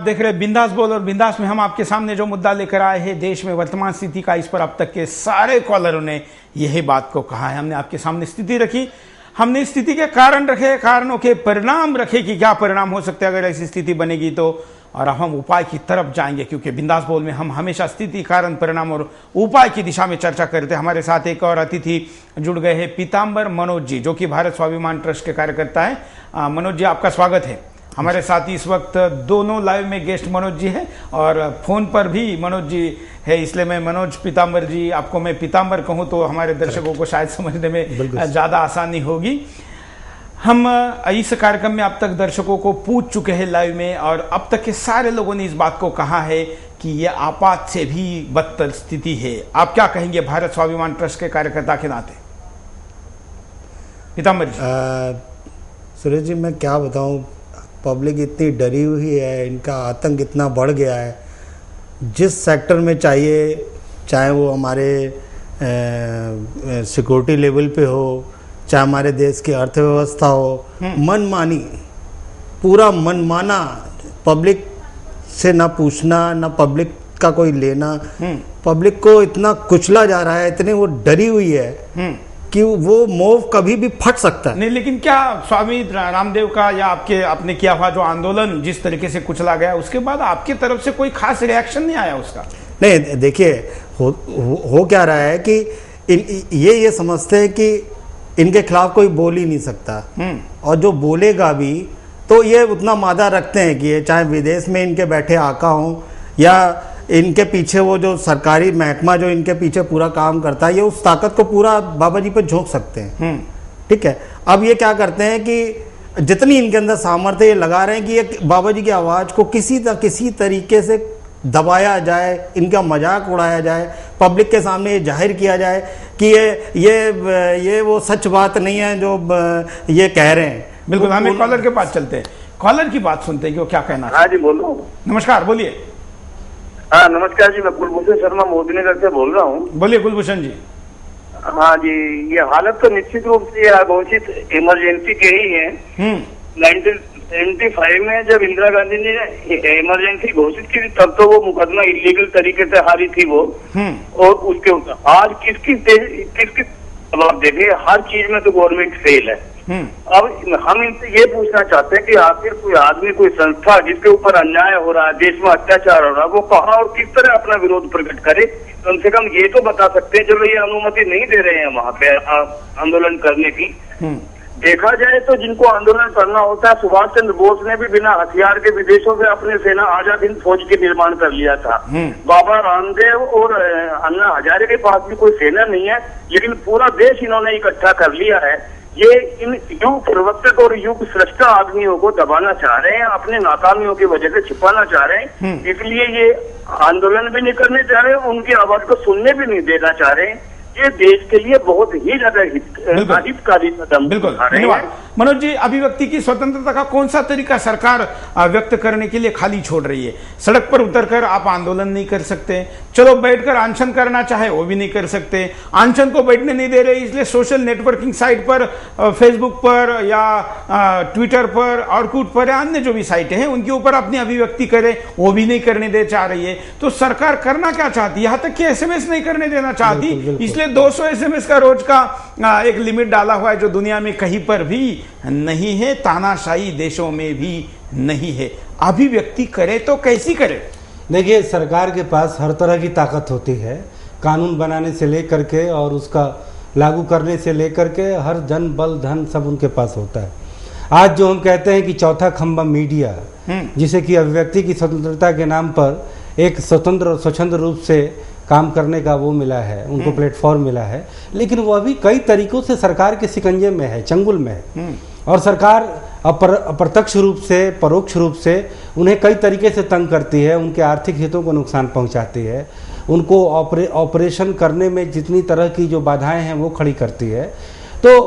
देख रहे हैं बिंदास बोल, और बिंदास में हम आपके सामने जो मुद्दा लेकर आए हैं देश में वर्तमान स्थिति का, इस पर अब तक के सारे कॉलरों ने यही बात को कहा है। हमने आपके सामने स्थिति रखी, हमने स्थिति के कारण रखे, कारणों के परिणाम रखे कि क्या परिणाम हो सकते हैं अगर ऐसी स्थिति बनेगी तो, और अब हम उपाय की तरफ जाएंगे, क्योंकि बिंदास बोल में हम हमेशा स्थिति, कारण, परिणाम और उपाय की दिशा में चर्चा करते हैं। हमारे साथ एक और अतिथि जुड़ गए हैं, पीताम्बर मनोज जी, जो कि भारत स्वाभिमान ट्रस्ट के कार्यकर्ता है। मनोज जी, आपका स्वागत है हमारे साथ। इस वक्त दोनों लाइव में गेस्ट मनोज जी हैं और फोन पर भी मनोज जी है, इसलिए मैं मनोज पीताम्बर जी, आपको मैं पीताम्बर कहूं तो हमारे दर्शकों को शायद समझने में ज़्यादा आसानी होगी। हम इस कार्यक्रम में अब तक दर्शकों को पूछ चुके हैं लाइव में, और अब तक के सारे लोगों ने इस बात को कहा है कि यह आपात से भी बदतर स्थिति है। आप क्या कहेंगे भारत स्वाभिमान ट्रस्ट के कार्यकर्ता के नाते? पीताम्बर जी। सुरेश जी, मैं क्या बताऊं, पब्लिक इतनी डरी हुई है, इनका आतंक इतना बढ़ गया है। जिस सेक्टर में चाहिए, चाहे वो हमारे सिक्योरिटी लेवल पे हो, चाहे हमारे देश की अर्थव्यवस्था हो, मनमानी, पूरा मनमाना, पब्लिक से ना पूछना, ना पब्लिक का कोई लेना, पब्लिक को इतना कुचला जा रहा है, इतनी वो डरी हुई है कि वो मोव कभी भी फट सकता है। नहीं, लेकिन क्या स्वामी रामदेव का या आपने किया हुआ जो आंदोलन जिस तरीके से कुचला गया, उसके बाद आपकी तरफ से कोई खास रिएक्शन नहीं आया उसका? नहीं, देखिए हो क्या रहा है कि ये समझते हैं कि इनके खिलाफ कोई बोल ही नहीं सकता, और जो बोलेगा भी तो ये उतना मादा रखते हैं कि ये चाहे विदेश में इनके बैठे आका हों या इनके पीछे वो जो सरकारी महकमा जो इनके पीछे पूरा काम करता है, ये उस ताकत को पूरा बाबा जी पे झोंक सकते हैं। ठीक है, अब ये क्या करते हैं कि जितनी इनके अंदर सामर्थ्य ये लगा रहे हैं कि ये बाबा जी की आवाज़ को किसी तरीके से दबाया जाए, इनका मजाक उड़ाया जाए, पब्लिक के सामने ये जाहिर किया जाए कि ये वो सच बात नहीं है जो ये कह रहे हैं। बिल्कुल, हम एक कॉलर के पास चलते हैं, कॉलर की बात सुनते हैं कि वो क्या कहना है। हाँ जी, बोलो। नमस्कार, बोलिए। हाँ नमस्कार जी, मैं कुलभूषण शर्मा मोदीनगर से बोल रहा हूँ। बोलिए कुलभूषण जी। हाँ जी, ये हालत तो निश्चित रूप से घोषित इमरजेंसी के ही है। 1975 में जब इंदिरा गांधी ने इमरजेंसी घोषित की थी, तब तो वो मुकदमा इलीगल तरीके से हारी थी वो, और उसके ऊपर आज किसकी जवाब देंगे? हर चीज में तो गवर्नमेंट फेल है। अब हम इनसे ये पूछना चाहते हैं कि आखिर कोई आदमी, कोई संस्था जिसके ऊपर अन्याय हो रहा है, देश में अत्याचार हो रहा है, वो कहाँ और किस तरह अपना विरोध प्रकट करे? कम से कम ये तो बता सकते हैं। चलो, ये अनुमति नहीं दे रहे हैं वहाँ पे आंदोलन करने की। देखा जाए तो जिनको आंदोलन करना होता है, सुभाष चंद्र बोस ने भी बिना हथियार के विदेशों से अपने सेना आजाद हिंद फौज के निर्माण कर लिया था। बाबा रामदेव और अन्ना हजारे के पास भी कोई सेना नहीं है, लेकिन पूरा देश इन्होंने इकट्ठा कर लिया है। ये इन युग प्रवर्तक और युग सृष्टा आदमियों को दबाना चाह रहे हैं, अपने नाकामियों की वजह से छिपाना चाह रहे हैं। इसलिए ये आंदोलन भी नहीं करने चाह रहे, उनकी आवाज को सुनने भी नहीं देना चाह रहे हैं। ये देश के लिए बहुत ही ज्यादा हितकारी कदम। बिल्कुल, धन्यवाद मनोज जी। अभिव्यक्ति की स्वतंत्रता का कौन सा तरीका सरकार व्यक्त करने के लिए खाली छोड़ रही है? सड़क पर उतरकर आप आंदोलन नहीं कर सकते, चलो बैठकर अनशन करना चाहे वो भी नहीं कर सकते, अनशन को बैठने नहीं दे रहे, इसलिए सोशल नेटवर्किंग साइट पर, फेसबुक पर या ट्विटर पर, ऑर्कुट पर या अन्य जो भी साइटें हैं उनके ऊपर अपनी अभिव्यक्ति करें, वो भी नहीं करने दे चाह रही है। तो सरकार करना क्या चाहती है? यहाँ तक कि SMS नहीं करने देना चाहती, इसलिए 200 SMS का रोज का एक लिमिट डाला हुआ है, जो दुनिया में कहीं पर भी नहीं है, तानाशाही देशों में भी नहीं है। अभिव्यक्ति करे तो कैसी करे? देखिए, सरकार के पास हर तरह की ताकत होती है, कानून बनाने से लेकर के और उसका लागू करने से लेकर के हर जन बल धन सब उनके पास होता है। आज जो हम कहते हैं कि चौथा खंभा मीडिया, जिसे कि अभिव्यक्ति की स्वतंत्रता के नाम पर एक स्वतंत्र और स्वच्छंद रूप से काम करने का वो मिला है, उनको प्लेटफॉर्म मिला है, लेकिन वो अभी कई तरीकों से सरकार के शिकंजे में है, चंगुल में है, और सरकार अप्रत्यक्ष रूप से, परोक्ष रूप से उन्हें कई तरीके से तंग करती है, उनके आर्थिक हितों को नुकसान पहुंचाती है, उनको ऑपरेशन करने में जितनी तरह की जो बाधाएं हैं वो खड़ी करती है। तो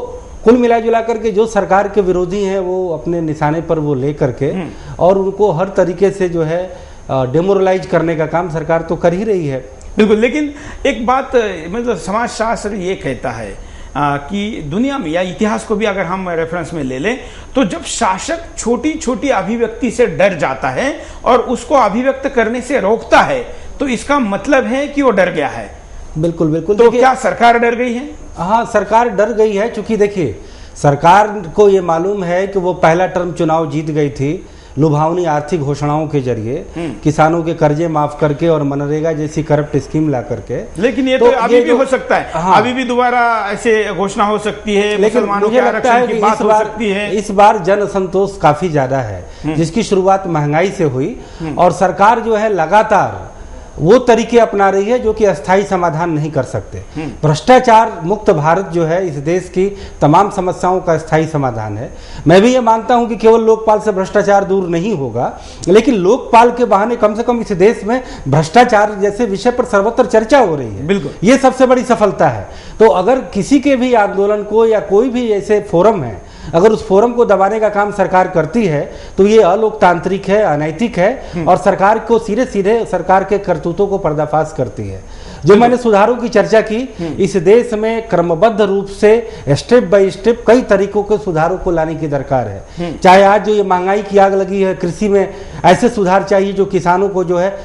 कुल मिला जुला करके जो सरकार के विरोधी हैं वो अपने निशाने पर वो ले करके और उनको हर तरीके से जो है डेमोरलाइज करने का काम सरकार तो कर ही रही है। बिल्कुल, लेकिन एक बात, मतलब समाजशास्त्र ये कहता है कि दुनिया में या इतिहास को भी अगर हम रेफरेंस में ले लें तो जब शासक छोटी छोटी अभिव्यक्ति से डर जाता है और उसको अभिव्यक्त करने से रोकता है तो इसका मतलब है कि वो डर गया है। बिल्कुल बिल्कुल। तो क्या सरकार डर गई है? हाँ, सरकार डर गई है, क्योंकि देखिए सरकार को ये मालूम है कि वो पहला टर्म चुनाव जीत गई थी लुभावनी आर्थिक घोषणाओं के जरिए, किसानों के कर्जे माफ करके और मनरेगा जैसी करप्ट स्कीम ला करके। लेकिन ये तो अभी भी हो सकता है। हाँ, अभी भी दोबारा ऐसे घोषणा हो सकती है, लेकिन मुझे लगता है कि इस बार जन असंतोष काफी ज्यादा है, जिसकी शुरुआत महंगाई से हुई और सरकार जो है लगातार वो तरीके अपना रही है जो कि अस्थायी समाधान नहीं कर सकते। भ्रष्टाचार मुक्त भारत जो है इस देश की तमाम समस्याओं का स्थायी समाधान है। मैं भी ये मानता हूं कि केवल लोकपाल से भ्रष्टाचार दूर नहीं होगा, लेकिन लोकपाल के बहाने कम से कम इस देश में भ्रष्टाचार जैसे विषय पर सर्वत्र चर्चा हो रही है। बिल्कुल, ये सबसे बड़ी सफलता है। तो अगर किसी के भी आंदोलन को या कोई भी ऐसे फोरम है, अगर उस फोरम को दबाने का काम सरकार करती है तो ये अलोकतांत्रिक है, अनैतिक है और सरकार को सीधे सीधे सरकार के करतूतों को पर्दाफाश करती है। जो मैंने सुधारों की चर्चा की, इस देश में क्रमबद्ध रूप से स्टेप बाय स्टेप कई तरीकों के सुधारों को लाने की दरकार है। चाहे आज जो ये महंगाई की आग लगी है, कृषि में ऐसे सुधार चाहिए जो किसानों को जो है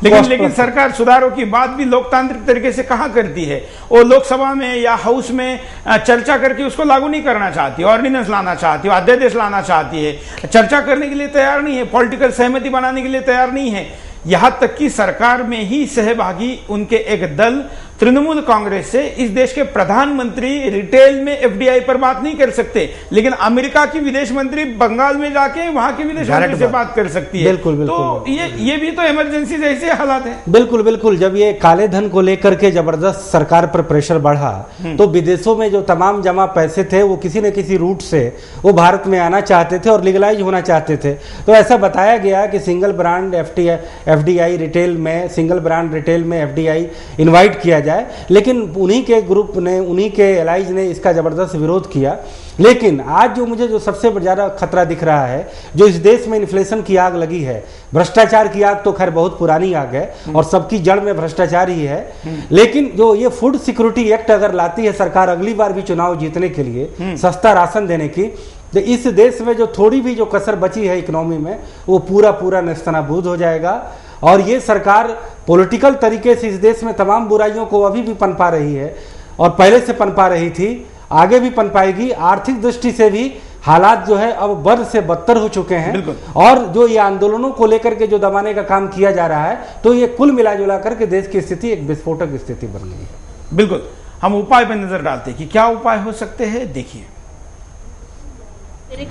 लेकिन सरकार सुधारों की बात भी लोकतांत्रिक तरीके से कहाँ करती है? वो लोकसभा में या हाउस में चर्चा करके उसको लागू नहीं करना चाहती, ऑर्डिनेंस लाना चाहती है, अध्यादेश लाना चाहती है, चर्चा करने के लिए तैयार नहीं है, पॉलिटिकल सहमति बनाने के लिए तैयार नहीं है। यहां तक कि सरकार में ही सहभागी उनके एक दल तृणमूल कांग्रेस से इस देश के प्रधानमंत्री रिटेल में एफडीआई पर बात नहीं कर सकते, लेकिन अमेरिका की विदेश मंत्री बंगाल में जाके वहां की विदेश मंत्री से बात कर सकती है। बिल्कुल बिल्कुल। तो ये भी तो इमरजेंसी जैसे हालात है। बिल्कुल बिल्कुल। जब ये काले धन को लेकर के जबरदस्त सरकार पर प्रेशर बढ़ा तो विदेशों में जो तमाम जमा पैसे थे वो किसी न किसी रूट से वो भारत में आना चाहते थे और लीगलाइज होना चाहते थे। तो ऐसा बताया गया कि सिंगल ब्रांड एफडीआई रिटेल में, सिंगल ब्रांड रिटेल में एफडीआई इन्वाइट किया जाए, लेकिन उन्हीं के ग्रुप ने, उन्हीं के एलाइज ने इसका जबरदस्त विरोध किया। लेकिन आज जो मुझे जो सबसे ज्यादा खतरा दिख रहा है, जो इस देश में इन्फ्लेशन की आग लगी है, भ्रष्टाचार की आग तो खैर बहुत पुरानी आग है और सबकी जड़ में भ्रष्टाचार ही है, लेकिन जो ये फूड सिक्योरिटी एक्ट अगर लाती है सरकार अगली बार भी चुनाव जीतने के लिए, सस्ता राशन देने की, तो इस देश में जो थोड़ी भी जो कसर बची है इकोनॉमी में वो पूरा नेस्तनाबूद हो जाएगा। और ये सरकार पॉलिटिकल तरीके से इस देश में तमाम बुराइयों को अभी भी पनपा रही है और पहले से पनपा रही थी, आगे भी पनपाएगी। आर्थिक दृष्टि से भी हालात जो है अब बद से बदतर हो चुके हैं और जो ये आंदोलनों को लेकर के जो दबाने का काम किया जा रहा है, तो ये कुल मिला जुला करके देश की स्थिति एक विस्फोटक स्थिति बन गई है। बिल्कुल। हम उपाय पर नजर डालते हैं कि क्या उपाय हो सकते हैं, देखिए।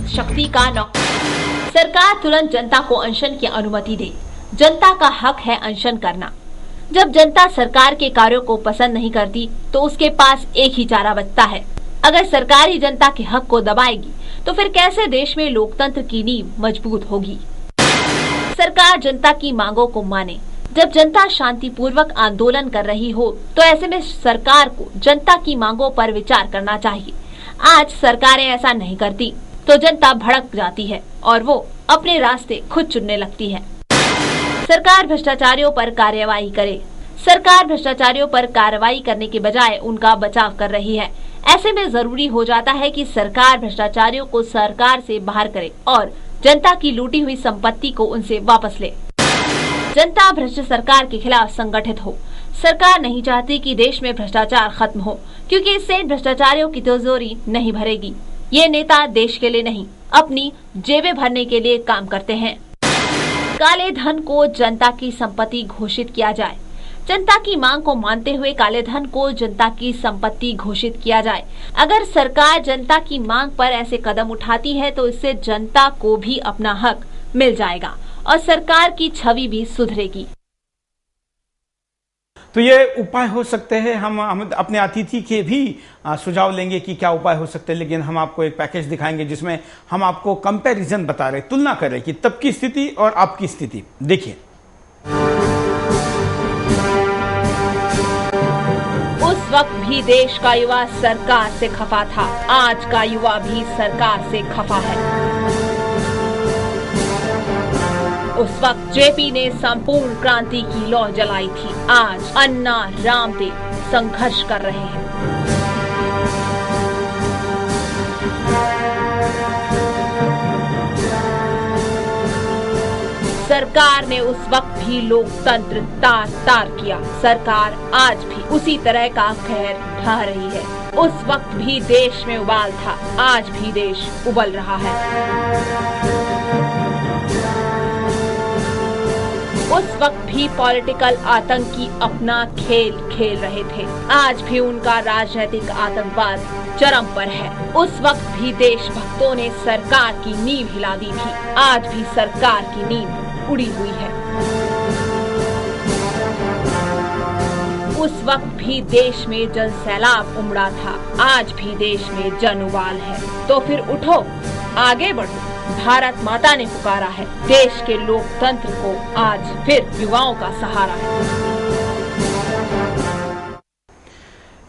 शक्ति का सरकार तुरंत जनता को अनशन की अनुमति दे। जनता का हक है अनशन करना। जब जनता सरकार के कार्यों को पसंद नहीं करती तो उसके पास एक ही चारा बचता है। अगर सरकार ही जनता के हक को दबाएगी तो फिर कैसे देश में लोकतंत्र की नींव मजबूत होगी? सरकार जनता की मांगों को माने। जब जनता शांतिपूर्वक आंदोलन कर रही हो तो ऐसे में सरकार को जनता की मांगों पर विचार करना चाहिए। आज सरकारें ऐसा नहीं करती तो जनता भड़क जाती है और वो अपने रास्ते खुद चुनने लगती है। सरकार भ्रष्टाचारियों पर कार्रवाई करे। सरकार भ्रष्टाचारियों पर कार्रवाई करने के बजाय उनका बचाव कर रही है। ऐसे में जरूरी हो जाता है कि सरकार भ्रष्टाचारियों को सरकार से बाहर करे और जनता की लूटी हुई संपत्ति को उनसे वापस ले। जनता भ्रष्ट सरकार के खिलाफ संगठित हो। सरकार नहीं चाहती कि देश में भ्रष्टाचार खत्म हो, क्योंकि इससे भ्रष्टाचारियों की तिजोरी नहीं भरेगी। ये नेता देश के लिए नहीं, अपनी जेबें भरने के लिए काम करते हैं। काले धन को जनता की संपत्ति घोषित किया जाए। जनता की मांग को मानते हुए काले धन को जनता की संपत्ति घोषित किया जाए। अगर सरकार जनता की मांग पर ऐसे कदम उठाती है तो इससे जनता को भी अपना हक मिल जाएगा और सरकार की छवि भी सुधरेगी। तो ये उपाय हो सकते हैं। हम अपने अतिथि के भी सुझाव लेंगे कि क्या उपाय हो सकते हैं, लेकिन हम आपको एक पैकेज दिखाएंगे जिसमें हम आपको कंपैरिजन बता रहे, तुलना कर रहे कि तब की स्थिति और आपकी स्थिति। देखिए, उस वक्त भी देश का युवा सरकार से खफा था, आज का युवा भी सरकार से खफा है। उस वक्त जेपी ने संपूर्ण क्रांति की लौ जलाई थी, आज अन्ना रामदेव संघर्ष कर रहे हैं। सरकार ने उस वक्त भी लोकतंत्र तार तार किया। सरकार आज भी उसी तरह का कहर ढा रही है। उस वक्त भी देश में उबाल था, आज भी देश उबल रहा है। उस वक्त भी पॉलिटिकल आतंकी अपना खेल खेल रहे थे, आज भी उनका राजनीतिक आतंकवाद चरम पर है। उस वक्त भी देशभक्तों ने सरकार की नींव हिला दी थी, आज भी सरकार की नींव उड़ी हुई है। उस वक्त भी देश में जन सैलाब उमड़ा था, आज भी देश में जन उबाल है। तो फिर उठो, आगे बढ़ो, भारत माता ने पुकारा है। देश के लोकतंत्र को आज फिर युवाओं का सहारा है।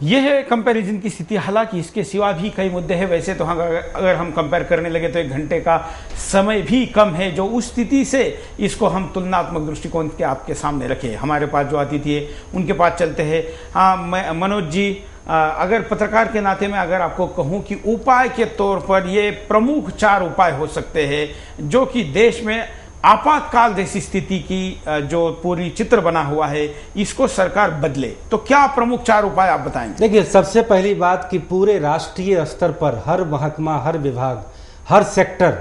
यह है कंपैरिजन की स्थिति। हालांकि इसके सिवा भी कई मुद्दे हैं। वैसे तो अगर हम कंपेयर करने लगे तो 1 घंटे का समय भी कम है, जो उस स्थिति से इसको हम तुलनात्मक दृष्टिकोण के आपके सामने रखे। हमारे पास जो अतिथि है उनके पास चलते हैं। हाँ मनोज जी, अगर पत्रकार के नाते में अगर आपको कहूं कि उपाय के तौर पर ये प्रमुख 4 उपाय हो सकते हैं जो कि देश में आपातकाल जैसी स्थिति की जो पूरी चित्र बना हुआ है इसको सरकार बदले, तो क्या प्रमुख 4 उपाय आप बताएंगे? देखिए, सबसे पहली बात कि पूरे राष्ट्रीय स्तर पर हर महकमा, हर विभाग, हर सेक्टर,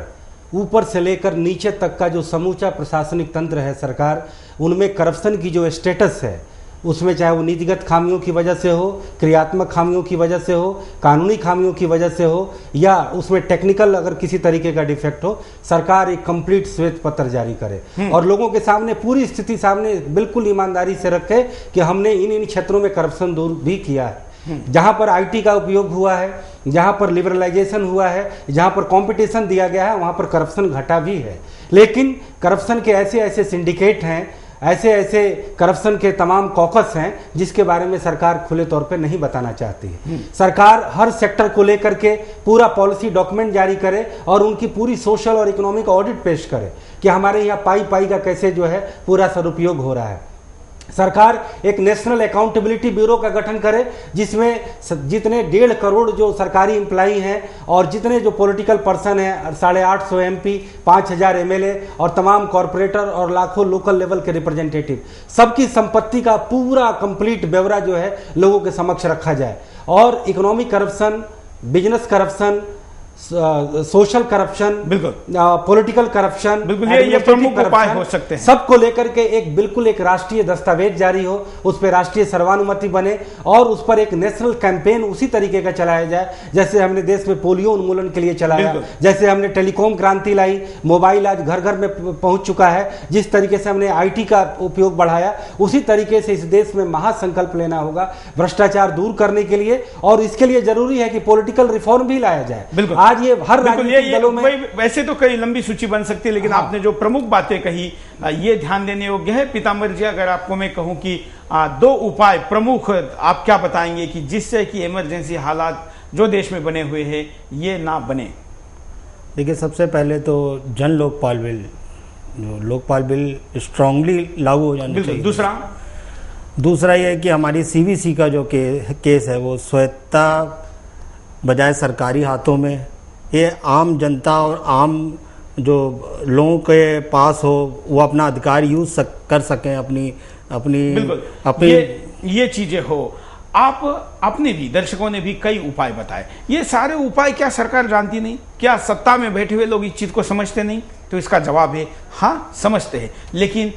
ऊपर से लेकर नीचे तक का जो समूचा प्रशासनिक तंत्र है सरकार, उनमें करप्शन की जो स्टेटस है, उसमें चाहे वो नीतिगत खामियों की वजह से हो, क्रियात्मक खामियों की वजह से हो, कानूनी खामियों की वजह से हो, या उसमें टेक्निकल अगर किसी तरीके का डिफेक्ट हो, सरकार एक कंप्लीट श्वेत पत्र जारी करे और लोगों के सामने पूरी स्थिति सामने बिल्कुल ईमानदारी से रखे कि हमने इन क्षेत्रों में करप्शन दूर भी किया है। जहां पर आईटी का उपयोग हुआ है, जहां पर लिबरलाइजेशन हुआ है, जहां पर कंपटीशन दिया गया है, वहां पर करप्शन घटा भी है। लेकिन करप्शन के ऐसे ऐसे सिंडिकेट हैं, ऐसे ऐसे करप्शन के तमाम कॉकस हैं जिसके बारे में सरकार खुले तौर पे नहीं बताना चाहती है। सरकार हर सेक्टर को लेकर के पूरा पॉलिसी डॉक्यूमेंट जारी करे और उनकी पूरी सोशल और इकोनॉमिक ऑडिट पेश करे कि हमारे यहाँ पाई पाई का कैसे जो है पूरा सदुपयोग हो रहा है। सरकार एक नेशनल अकाउंटेबिलिटी ब्यूरो का गठन करे जिसमें जितने 1.5 करोड़ जो सरकारी एम्प्लॉई हैं और जितने जो पॉलिटिकल पर्सन हैं, 850 MP, 5000 MLA और तमाम कॉरपोरेटर और लाखों लोकल लेवल के रिप्रेजेंटेटिव, सबकी संपत्ति का पूरा कंप्लीट ब्यौरा जो है लोगों के समक्ष रखा जाए। और economic corruption, business corruption, social corruption, बिल्कुल पॉलिटिकल करप्शन, बिल्कुल ये प्रमुख उपाय हो सकते हैं। सबको लेकर के एक राष्ट्रीय दस्तावेज जारी हो, उस पर राष्ट्रीय सर्वानुमति बने और उस पर एक नेशनल कैंपेन उसी तरीके का चलाया जाए जैसे हमने देश में पोलियो उन्मूलन के लिए चलाया, जैसे हमने टेलीकॉम क्रांति लाई, मोबाइल आज घर घर में पहुंच चुका है, जिस तरीके से हमने IT का उपयोग बढ़ाया, उसी तरीके से इस देश में महासंकल्प लेना होगा भ्रष्टाचार दूर करने के लिए। और इसके लिए जरूरी है कि पॉलिटिकल रिफॉर्म भी लाया जाए। बिल्कुल आज ये हर राजनीतिक दलों में वैसे तो कई लंबी सूची बन सकती है, लेकिन आपने जो प्रमुख बातें कही ये ध्यान देने योग्य है। पीताम्बर जी, अगर आपको मैं कहूं कि 2 उपाय प्रमुख आप क्या बताएंगे कि जिससे कि इमरजेंसी हालात जो देश में बने हुए हैं ये ना बने? देखिए, सबसे पहले तो जन लोकपाल बिल, जो लोकपाल बिल स्ट्रांगली लागू हो जाना चाहिए। दूसरा ये है कि हमारी CVC का जो केस है वो स्वायत्तता बजाय सरकारी हाथों में, ये आम जनता और आम जो लोगों के पास हो वो अपना अधिकार यूज कर सकें अपनी ये चीजें हो। आप अपने भी दर्शकों ने भी कई उपाय बताए, ये सारे उपाय क्या सरकार जानती नहीं? क्या सत्ता में बैठे हुए लोग इस चीज को समझते नहीं? तो इसका जवाब है हाँ, समझते हैं, लेकिन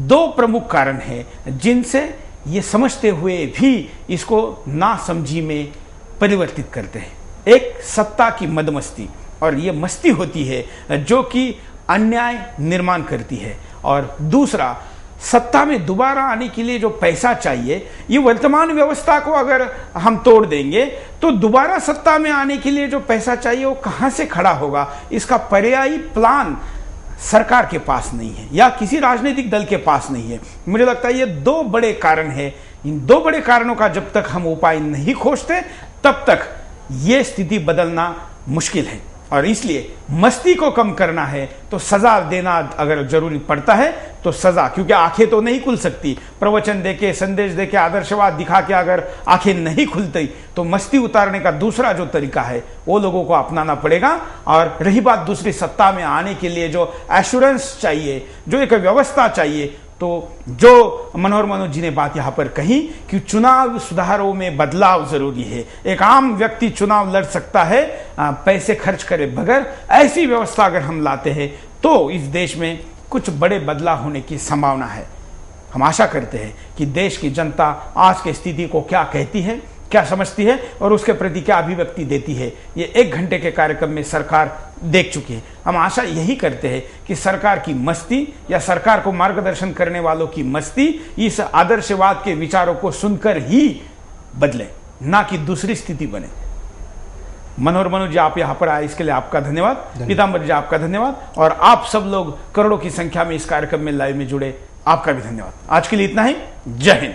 2 प्रमुख कारण हैं जिनसे ये समझते हुए भी इसको नासमझी में परिवर्तित करते हैं। एक सत्ता की मदमस्ती, और ये मस्ती होती है जो कि अन्याय निर्माण करती है, और दूसरा सत्ता में दोबारा आने के लिए जो पैसा चाहिए, ये वर्तमान व्यवस्था को अगर हम तोड़ देंगे तो दोबारा सत्ता में आने के लिए जो पैसा चाहिए वो कहां से खड़ा होगा? इसका पर्यायी प्लान सरकार के पास नहीं है या किसी राजनीतिक दल के पास नहीं है। मुझे लगता है ये 2 बड़े कारण हैं। इन 2 बड़े कारणों का जब तक हम उपाय नहीं खोजते तब तक ये स्थिति बदलना मुश्किल है। और इसलिए मस्ती को कम करना है तो सजा देना अगर जरूरी पड़ता है तो सजा, क्योंकि आंखें तो नहीं खुल सकती। प्रवचन देके, संदेश देके, आदर्शवाद दिखा के अगर आंखें नहीं खुलती तो मस्ती उतारने का दूसरा जो तरीका है वो लोगों को अपनाना पड़ेगा। और रही बात दूसरी सत्ता में आने के लिए जो एश्योरेंस चाहिए, जो एक व्यवस्था चाहिए, तो जो मनोहर जी ने बात यहां पर कही कि चुनाव सुधारों में बदलाव जरूरी है। एक आम व्यक्ति चुनाव लड़ सकता है पैसे खर्च करे बगैर। ऐसी व्यवस्था अगर हम लाते हैं तो इस देश में कुछ बड़े बदलाव होने की संभावना है। हम आशा करते हैं कि देश की जनता आज की स्थिति को क्या कहती है, क्या समझती है और उसके प्रति क्या अभिव्यक्ति देती है, ये 1 घंटे के कार्यक्रम में सरकार देख चुकी है। हम आशा यही करते हैं कि सरकार की मस्ती या सरकार को मार्गदर्शन करने वालों की मस्ती इस आदर्शवाद के विचारों को सुनकर ही बदले, ना कि दूसरी स्थिति बने। मनोहर जी आप यहाँ पर आए इसके लिए आपका धन्यवाद। पीताम्बर जी आपका धन्यवाद। और आप सब लोग करोड़ों की संख्या में इस कार्यक्रम में लाइव में जुड़े, आपका भी धन्यवाद। आज के लिए इतना ही। जय हिंद।